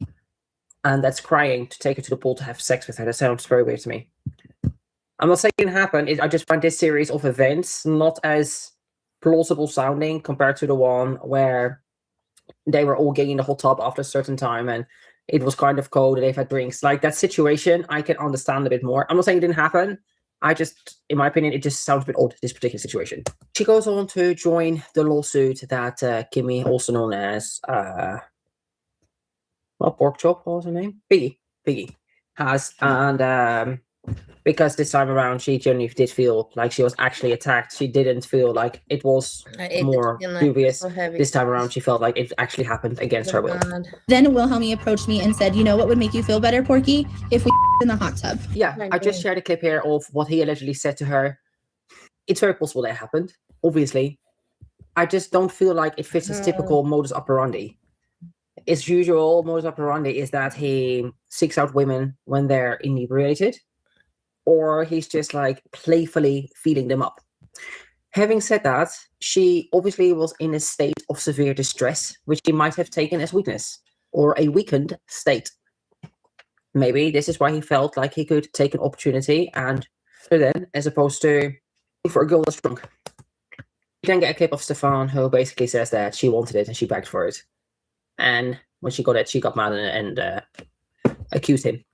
and that's crying to take her to the pool to have sex with her. That sounds very weird to me. I'm not saying it didn't happen. I just find this series of events not as plausible sounding compared to the one where they were all getting in the hot tub after a certain time and it was kind of cold and they've had drinks. Like that situation, I can understand a bit more. I'm not saying it didn't happen. In my opinion, it just sounds a bit odd, this particular situation. She goes on to join the lawsuit that Kimmy, also known as, Pork Chop, what was her name? Piggy has. And because this time around, she genuinely did feel like she was actually attacked. She didn't feel like it was more dubious. So this time around, she felt like it actually happened against her will. Then Wilhelmie approached me and said, you know what would make you feel better, Porky? If we in the hot tub. Yeah, I just shared a clip here of what he allegedly said to her. It's very possible that happened, obviously. I just don't feel like it fits his typical modus operandi. His usual modus operandi is that he seeks out women when they're inebriated, or he's just like playfully feeding them up. Having said that, she obviously was in a state of severe distress, which he might have taken as weakness or a weakened state. Maybe this is why he felt like he could take an opportunity and then, as opposed to for a girl that's drunk. You then get a clip of Stefan who basically says that she wanted it and she begged for it. And when she got it, she got mad and accused him.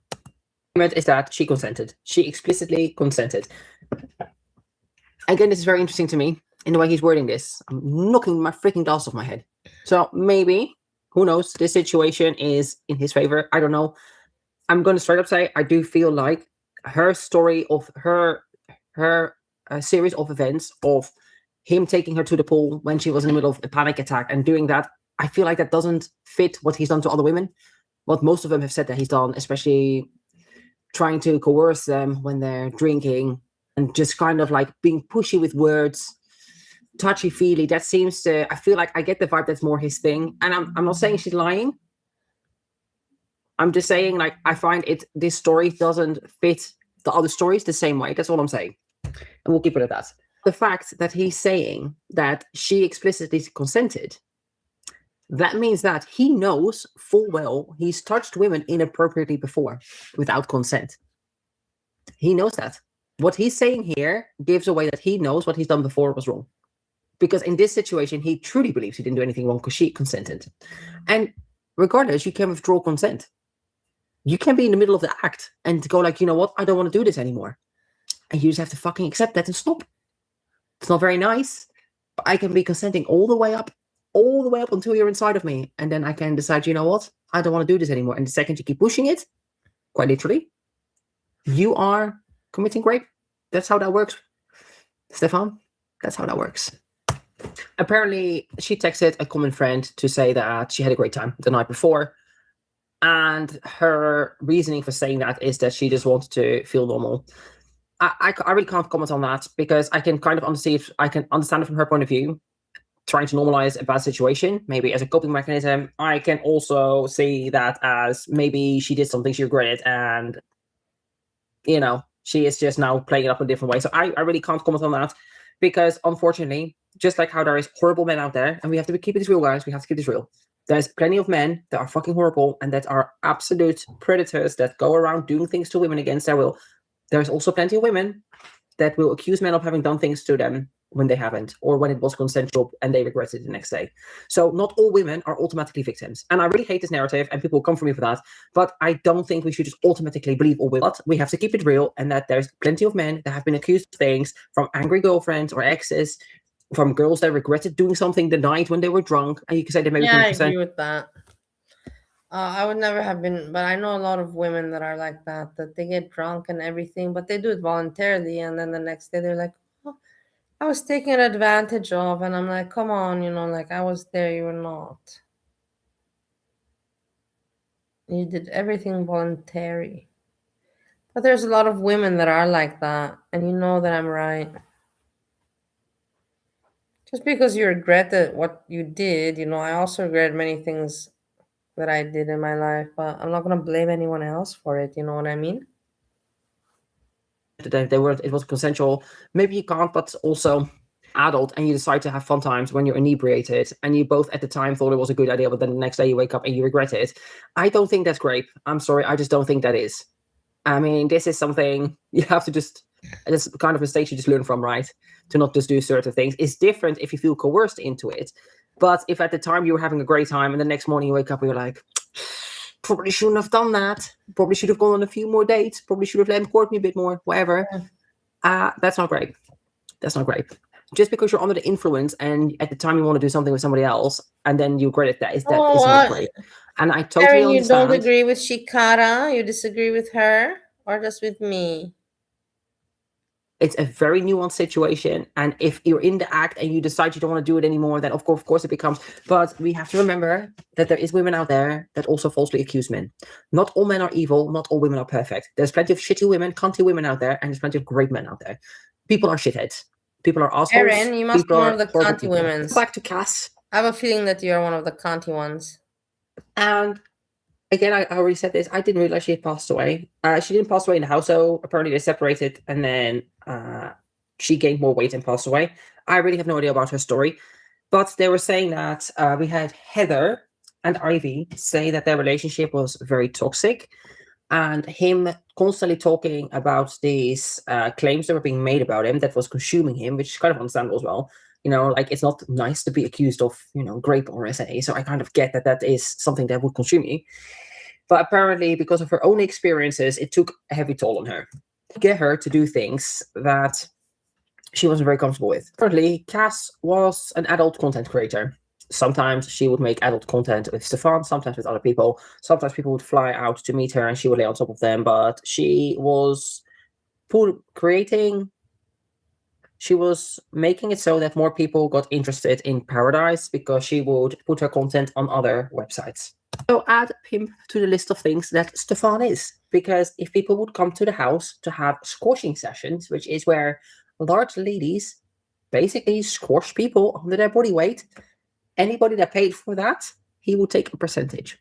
Is that she consented. She explicitly consented. Again, this is very interesting to me in the way he's wording this. I'm knocking my freaking glass off my head. So maybe, who knows, this situation is in his favor. I don't know. I'm going to straight up say I do feel like her story of her series of events of him taking her to the pool when she was in the middle of a panic attack and doing that, I feel like that doesn't fit what he's done to other women. What most of them have said that he's done, especially trying to coerce them when they're drinking and just kind of like being pushy with words, touchy-feely. That seems to, I feel like I get the vibe that's more his thing. And I'm not saying she's lying. I'm just saying, like, I find this story doesn't fit the other stories the same way. That's all I'm saying. And we'll keep it at that. The fact that he's saying that she explicitly consented, that means that he knows full well he's touched women inappropriately before without consent. He knows that. What he's saying here gives away that he knows what he's done before was wrong. Because in this situation, he truly believes he didn't do anything wrong because she consented. And regardless, you can withdraw consent. You can be in the middle of the act and go like, you know what? I don't want to do this anymore. And you just have to fucking accept that and stop. It's not very nice, but I can be consenting all the way up until you're inside of me. And then I can decide, you know what? I don't want to do this anymore. And the second you keep pushing it, quite literally, you are committing rape. That's how that works. Stefan, that's how that works. Apparently, she texted a common friend to say that she had a great time the night before. And her reasoning for saying that is that she just wanted to feel normal. I really can't comment on that because I can kind of understand it from her point of view, trying to normalize a bad situation, maybe as a coping mechanism. I can also see that as maybe she did something she regretted and she is just now playing it up in a different way. So I really can't comment on that, because unfortunately, just like how there is horrible men out there, and we have to keep this real, guys, we have to keep this real. There's plenty of men that are fucking horrible and that are absolute predators that go around doing things to women against their will. There's also plenty of women that will accuse men of having done things to them when they haven't, or when it was consensual and they regret it the next day. So not all women are automatically victims. And I really hate this narrative, and people will come for me for that. But I don't think we should just automatically believe all women. But we have to keep it real, and that there's plenty of men that have been accused of things, from angry girlfriends or exes, from girls that regretted doing something the night when they were drunk. And you can say they maybe I agree with that. I would never have been, but I know a lot of women that are like that they get drunk and everything, but they do it voluntarily, and then the next day they're like, oh, I was taken advantage of, and I'm like, come on, like, I was there, you were not. You did everything voluntary. But there's a lot of women that are like that, and you know that I'm right. Just because you regretted what you did, I also regret many things that I did in my life, but I'm not going to blame anyone else for it. You know what I mean? It was consensual. Maybe you can't, but also adult, and you decide to have fun times when you're inebriated, and you both at the time thought it was a good idea, but then the next day you wake up and you regret it. I don't think that's great. I'm sorry. I just don't think that is. I mean, this is something you have to it's kind of mistakes you just learn from, right? To not just do certain things. It's different if you feel coerced into it. But if at the time you were having a great time and the next morning you wake up and you're like, probably shouldn't have done that. Probably should have gone on a few more dates. Probably should have let him court me a bit more, whatever. That's not great. That's not great. Just because you're under the influence and at the time you want to do something with somebody else and then you regret it, that is not great. And I totally understand. You don't agree with Shikara? You disagree with her? Or just with me? It's a very nuanced situation. And if you're in the act and you decide you don't want to do it anymore, then of course it becomes. But we have to remember that there is women out there that also falsely accuse men. Not all men are evil. Not all women are perfect. There's plenty of shitty women, cunty women out there, and there's plenty of great men out there. People are shitheads. People are assholes. Erin, you must be one of the cunty women. Back to Cass. I have a feeling that you are one of the cunty ones. And again, I already said this. I didn't realize she had passed away. She didn't pass away in the house, so apparently they separated, and then she gained more weight and passed away. I really have no idea about her story, but they were saying that we had Heather and Ivy say that their relationship was very toxic, and him constantly talking about these claims that were being made about him that was consuming him, which is kind of understandable as well. Like, it's not nice to be accused of, grape or SA. So I kind of get that is something that would consume you. But apparently, because of her own experiences, it took a heavy toll on her. Get her to do things that she wasn't very comfortable with. Currently, Cass was an adult content creator. Sometimes she would make adult content with Stefan, sometimes with other people. Sometimes people would fly out to meet her and she would lay on top of them. But she was she was making it so that more people got interested in Paradise because she would put her content on other websites. So add him to the list of things that Stefan is. Because if people would come to the house to have squashing sessions, which is where large ladies basically squash people under their body weight, anybody that paid for that, he would take a percentage.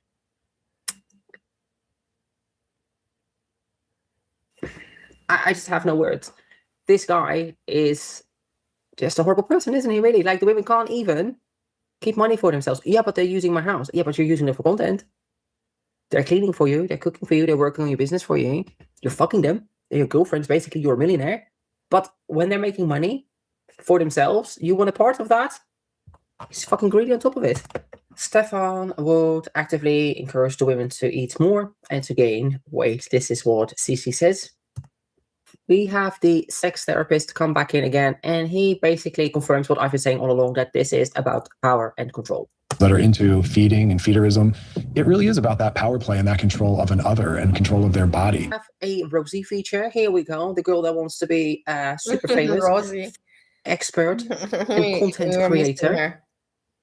I just have no words. This guy is just a horrible person, isn't he, really? Like, the women can't even keep money for themselves. Yeah, but they're using my house. Yeah, but you're using it for content. They're cleaning for you. They're cooking for you. They're working on your business for you. You're fucking them. They're your girlfriends. Basically, you're a millionaire. But when they're making money for themselves, you want a part of that? He's fucking greedy on top of it. Stefan would actively encourage the women to eat more and to gain weight. This is what Cece says. We have the sex therapist come back in again, and he basically confirms what I've been saying all along, that this is about power and control. That are into feeding and feederism, it really is about that power play and that control of an other and control of their body. We have a Rosie feature. Here we go. The girl that wants to be super famous, Rosie, expert, and content creator.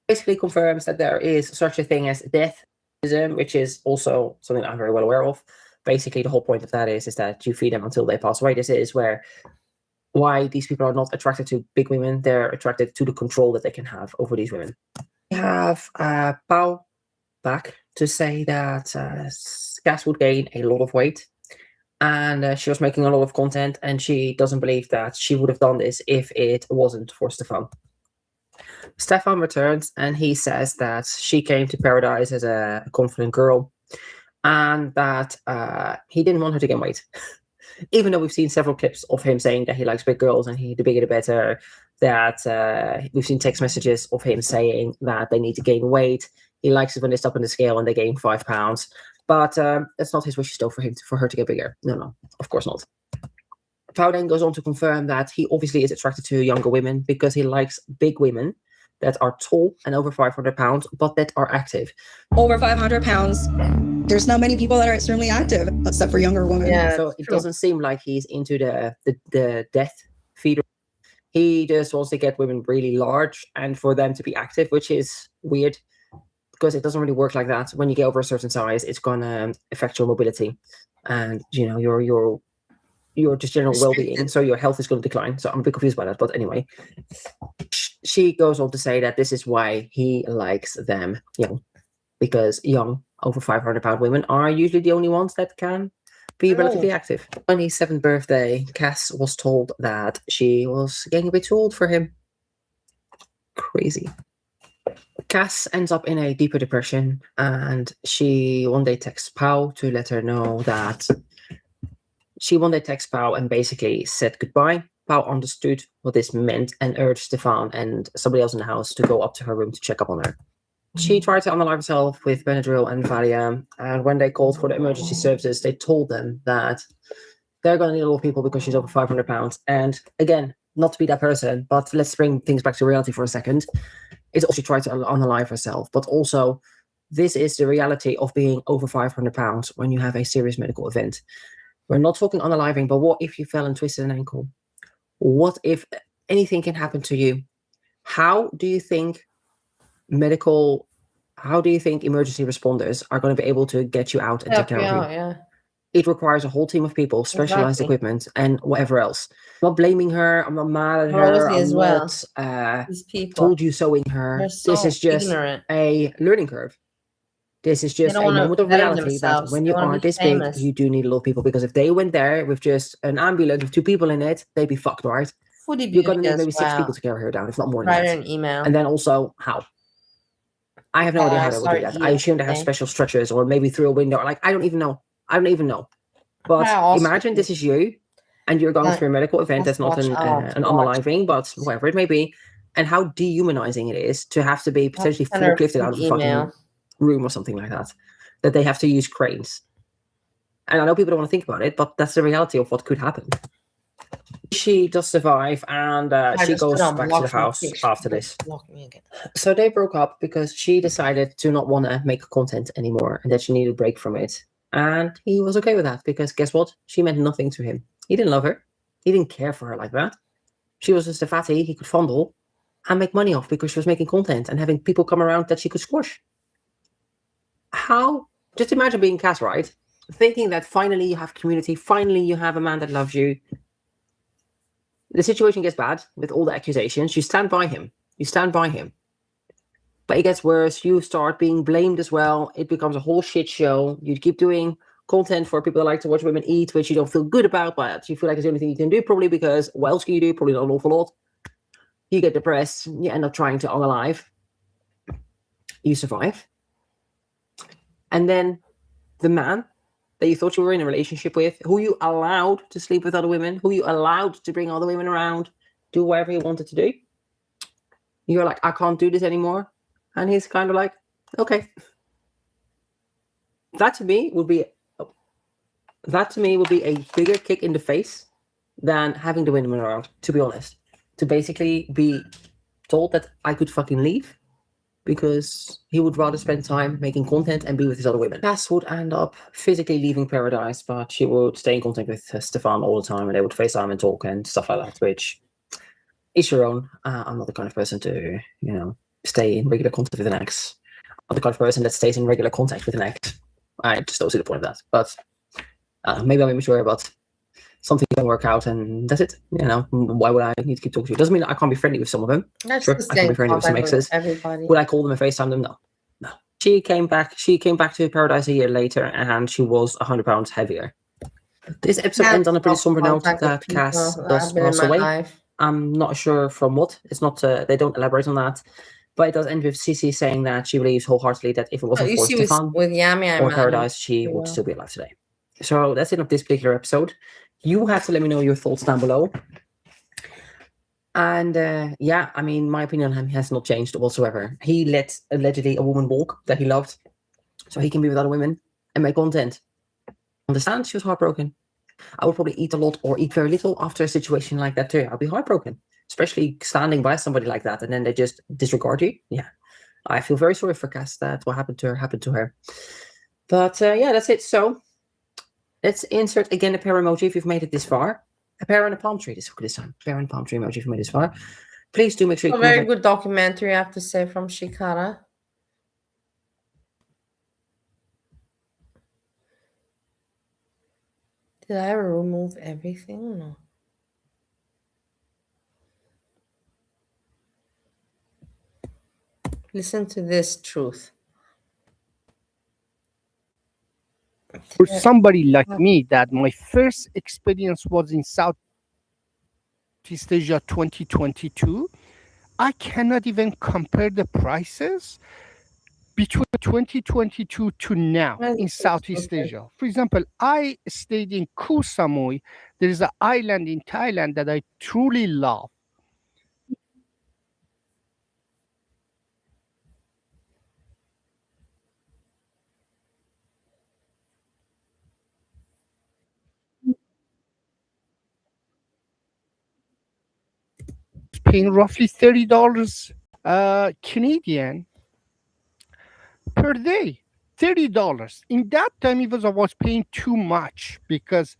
Basically confirms that there is such a thing as deathism, which is also something I'm very well aware of. Basically, the whole point of that is that you feed them until they pass away. This is why these people are not attracted to big women. They're attracted to the control that they can have over these women. We have Pau back to say that Cass would gain a lot of weight. And she was making a lot of content, and she doesn't believe that she would have done this if it wasn't for Stefan. Stefan returns, and he says that she came to Paradise as a confident girl, and that he didn't want her to gain weight. Even though we've seen several clips of him saying that he likes big girls and the bigger the better, that we've seen text messages of him saying that they need to gain weight. He likes it when they stop on the scale and they gain 5 pounds. But that's not his wish still for her to get bigger. No, of course not. Pao then goes on to confirm that he obviously is attracted to younger women because he likes big women that are tall and over 500 pounds, but that are active. Over 500 pounds. There's not many people that are extremely active, except for younger women. Yeah, so it doesn't seem like he's into the death feeder. He just wants to get women really large and for them to be active, which is weird because it doesn't really work like that. When you get over a certain size, it's gonna affect your mobility and your just general well-being, so your health is going to decline. So I'm a bit confused by that, but anyway, she goes on to say that this is why he likes them young, because young over 500-pound women are usually the only ones that can be relatively active. On his 7th birthday, Cass was told that she was getting a bit too old for him. Crazy. Cass ends up in a deeper depression, and she one day texts Pao to let her know that Pao and basically said goodbye. Pao understood what this meant and urged Stefan and somebody else in the house to go up to her room to check up on her. She tried to unalive herself with Benadryl and Valium, and when they called for the emergency services, they told them that they're going to need a lot of people because she's over 500 pounds. And again, not to be that person, but let's bring things back to reality for a second. It's also she tried to unalive herself, but also this is the reality of being over 500 pounds when you have a serious medical event. We're not talking unaliving, but what if you fell and twisted an ankle? What if anything can happen to you? How do you think emergency responders are going to be able to get you out and take care of you? Yeah. It requires a whole team of people, specialized equipment, and whatever else. I'm not blaming her. I'm not mad at her. Rosie as well. These people told you sewing her. So this is just ignorant. A learning curve. This is just a moment of reality that when you are this big, you do need a lot of people, because if they went there with just an ambulance with 2 people in it, they'd be fucked, right? You're going to need maybe 6 people to carry her down, if not more than that. Write her an email. And then also, how? I have no idea how they would do that. I assume they have special stretchers or maybe through a window. Like, I don't even know. But imagine this is you and you're going through a medical event that's not an unaliving, but whatever it may be, and how dehumanizing it is to have to be potentially forklifted out of a fucking room or something like that they have to use cranes. And I know people don't want to think about it, but that's the reality of what could happen. She does survive, and she goes back to the house after this. So they broke up because she decided to not want to make content anymore and that she needed a break from it. And he was okay with that because guess what? She meant nothing to him. He didn't love her. He didn't care for her like that. She was just a fatty he could fondle and make money off because she was making content and having people come around that she could squash. How? Just imagine being Cass, right? Thinking that finally you have community, finally you have a man that loves you. The situation gets bad with all the accusations. You stand by him. But it gets worse. You start being blamed as well. It becomes a whole shit show. You keep doing content for people that like to watch women eat, which you don't feel good about, but you feel like it's the only thing you can do, probably because what else can you do? Probably not an awful lot. You get depressed. You end up trying to unalive. You survive. And then the man that you thought you were in a relationship with, who you allowed to sleep with other women, who you allowed to bring other women around, do whatever he wanted to do. You're like, I can't do this anymore. And he's kind of like, okay. That to me would be a bigger kick in the face than having the women around, to be honest. To basically be told that I could fucking leave because he would rather spend time making content and be with his other women. Cass would end up physically leaving Paradise, but she would stay in contact with Stefan all the time and they would FaceTime and talk and stuff like that, which is your own. I'm not the kind of person to, stay in regular contact with an ex. I'm the kind of person that stays in regular contact with an ex. I just don't see the point of that. But maybe I'm immature, but something can work out and that's it. Why would I need to keep talking to you? Doesn't mean that I can't be friendly with some of them. Sure, I can be friendly with some exes. Would I call them and FaceTime them? No. She came back to Paradise a year later and she was 100 pounds heavier. This episode ends on a pretty somber note that Cass does pass away. Life. I'm not sure from what. It's not. They don't elaborate on that. But it does end with Cece saying that she believes wholeheartedly that if it wasn't for Stefan with Yami, or Paradise, she would still be alive today. So that's it of this particular episode. You have to let me know your thoughts down below. And yeah, I mean, my opinion on him has not changed whatsoever. He let allegedly a woman walk that he loved, so he can be with other women and make content. Understand? She was heartbroken. I would probably eat a lot or eat very little after a situation like that too. I'll be heartbroken, especially standing by somebody like that and then they just disregard you. Yeah, I feel very sorry for Cass that what happened to her. But yeah, that's it. So let's insert again a pear emoji if you've made it this far. A pear and a palm tree this time. Pear and palm tree emoji if you made it this far. Please do make sure you a very good documentary, I have to say, from Shikara. Did I ever remove everything? No. Listen to this truth. For somebody like me, that my first experience was in Southeast Asia 2022, I cannot even compare the prices between 2022 to now in Southeast Asia. For example, I stayed in Koh Samui. There is an island in Thailand that I truly love. Paying roughly $30 Canadian per day. $30. In that time, I was paying too much because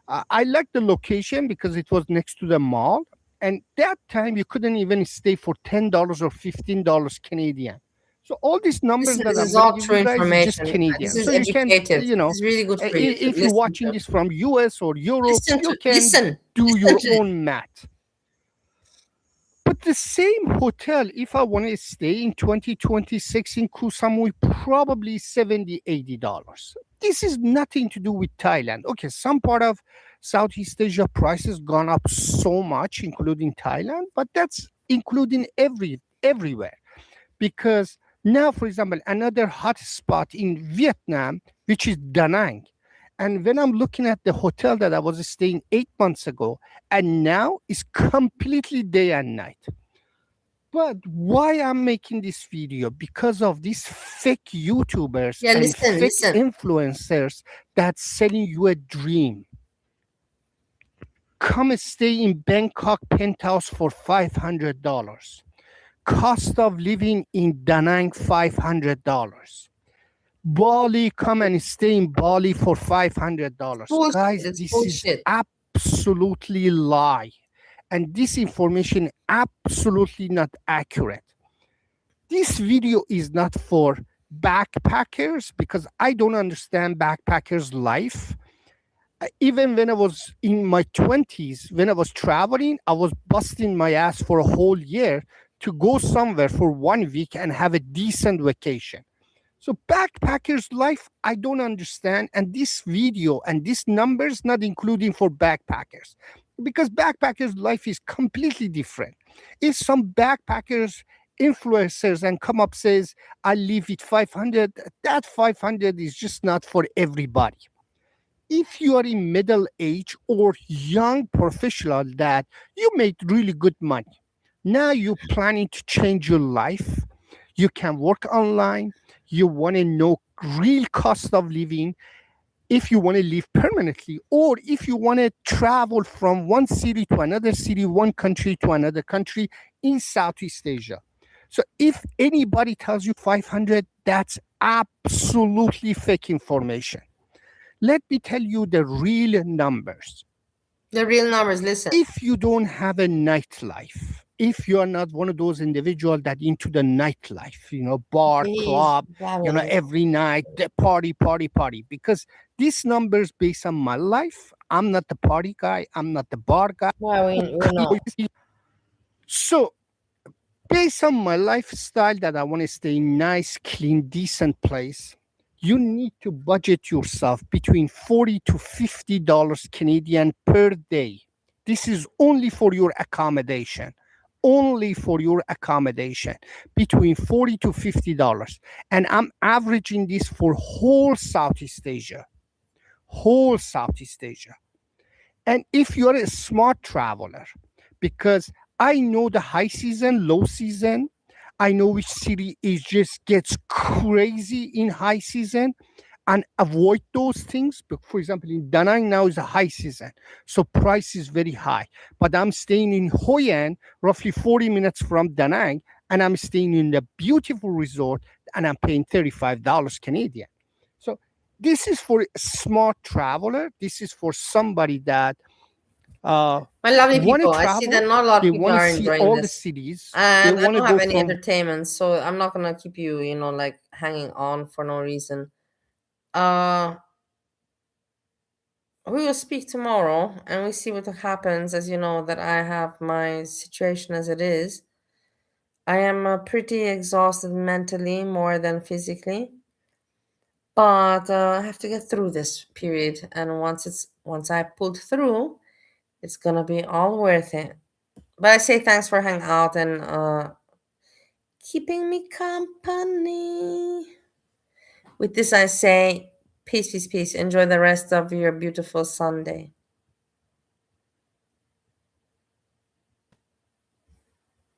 I liked the location because it was next to the mall. And that time, you couldn't even stay for $10 or $15 Canadian. So all these numbers that I'm going to give you guys is just Canadian. This is so you can, educative. It's really good for you. If you're watching this from US or Europe, you can do your own math. But the same hotel, if I want to stay in 2026 in Koh Samui, probably $70, $80. This is nothing to do with Thailand. Okay, some part of Southeast Asia prices gone up so much, including Thailand, but that's including everywhere. Because now, for example, another hot spot in Vietnam, which is Da Nang. And when I'm looking at the hotel that I was staying 8 months ago, and now it's completely day and night. But why I'm making this video? Because of these fake YouTubers and fake influencers that's selling you a dream. Come stay in Bangkok penthouse for $500. Cost of living in Da Nang, $500. Bali, come and stay in Bali for $500. Guys, this is absolutely lie. And this information absolutely not accurate. This video is not for backpackers because I don't understand backpackers' life. Even when I was in my 20s, when I was traveling, I was busting my ass for a whole year to go somewhere for 1 week and have a decent vacation. So backpackers' life, I don't understand. And this video and these numbers not including for backpackers. Because backpackers' life is completely different. If some backpackers, influencers, and come up says, I live with 500, that 500 is just not for everybody. If you are in middle age or young professional that you made really good money, now you're planning to change your life, you can work online, you want to know real cost of living, if you want to live permanently, or if you want to travel from one city to another city, one country to another country in Southeast Asia. So if anybody tells you 500, that's absolutely fake information. Let me tell you the real numbers. The real numbers, listen. If you don't have a nightlife, if you are not one of those individuals that into the nightlife, bar, club, every night, the party, because these numbers based on my life, I'm not the party guy, I'm not the bar guy. Well, we know. So, based on my lifestyle that I want to stay in nice, clean, decent place, you need to budget yourself between $40 to $50 Canadian per day. This is only for your accommodation. Only for your accommodation, between $40 to $50. And I'm averaging this for whole Southeast Asia. Whole Southeast Asia. And if you're a smart traveler, because I know the high season, low season, I know which city is just gets crazy in high season, and avoid those things. But for example, in Da Nang now is a high season, so price is very high. But I'm staying in Hoi An, roughly 40 minutes from Da Nang, and I'm staying in a beautiful resort, and I'm paying $35 Canadian. So this is for a smart traveler. This is for somebody that my lovely people, I see that not a lot of they people want are to see enjoying all this. the cities. And They I want to don't have go any from entertainment, so I'm not gonna keep you, like hanging on for no reason. We will speak tomorrow and we see what happens. As you know, that I have my situation as it is. I am pretty exhausted mentally more than physically, but I have to get through this period. And once I pulled through, it's gonna be all worth it. But I say thanks for hanging out and keeping me company. With this, I say peace, peace, peace. Enjoy the rest of your beautiful Sunday.